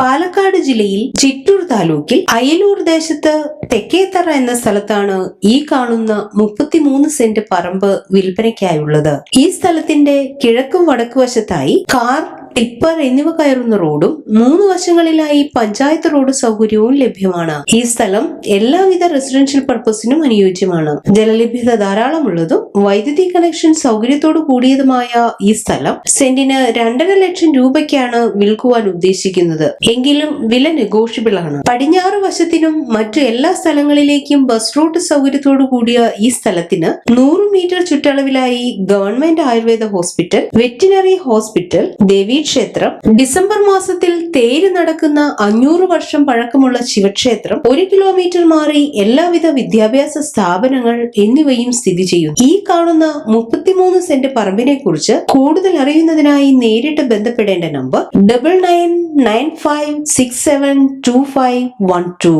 പാലക്കാട് ജില്ലയിൽ ചിറ്റൂർ താലൂക്കിൽ അയലൂർ ദേശത്ത് തെക്കേത്തറ എന്ന സ്ഥലത്താണ് ഈ കാണുന്ന 33 സെന്റ് പറമ്പ് വിൽപ്പനയ്ക്കായുള്ളത്. ഈ സ്ഥലത്തിന്റെ കിഴക്കും വടക്കു വശത്തായി കാർ, ടിപ്പർ എന്നിവ കയറുന്ന റോഡും 3 വശങ്ങളിലായി പഞ്ചായത്ത് റോഡ് സൗകര്യവും ലഭ്യമാണ്. ഈ സ്ഥലം എല്ലാവിധ റെസിഡൻഷ്യൽ പർപ്പസിനും അനുയോജ്യമാണ്. ജലലഭ്യത ധാരാളമുള്ളതും വൈദ്യുതി കണക്ഷൻ സൗകര്യത്തോടു കൂടിയതുമായ ഈ സ്ഥലം സെന്റിന് 2.5 ലക്ഷം രൂപയ്ക്കാണ് വിൽക്കുവാൻ ഉദ്ദേശിക്കുന്നത്. എങ്കിലും വില നെഗോഷ്യബിൾ ആണ്. പടിഞ്ഞാറ് വശത്തിനും മറ്റു എല്ലാ സ്ഥലങ്ങളിലേക്കും ബസ് റൂട്ട് സൗകര്യത്തോടു കൂടിയ ഈ സ്ഥലത്തിന് 100 മീറ്റർ ചുറ്റളവിലായി government ayurveda hospital, veterinary hospital, ദേവി ക്ഷേത്രം, ഡിസംബർ മാസത്തിൽ തേര് നടക്കുന്ന 500 വർഷം പഴക്കമുള്ള ശിവക്ഷേത്രം, 1 കിലോമീറ്റർ മാറി എല്ലാവിധ വിദ്യാഭ്യാസ സ്ഥാപനങ്ങൾ എന്നിവയും സ്ഥിതി ചെയ്യുന്നു. ഈ കാണുന്ന 33 സെന്റ് പറമ്പിനെ കുറിച്ച് കൂടുതൽ അറിയുന്നതിനായി നേരിട്ട് ബന്ധപ്പെടേണ്ട നമ്പർ 9995672512.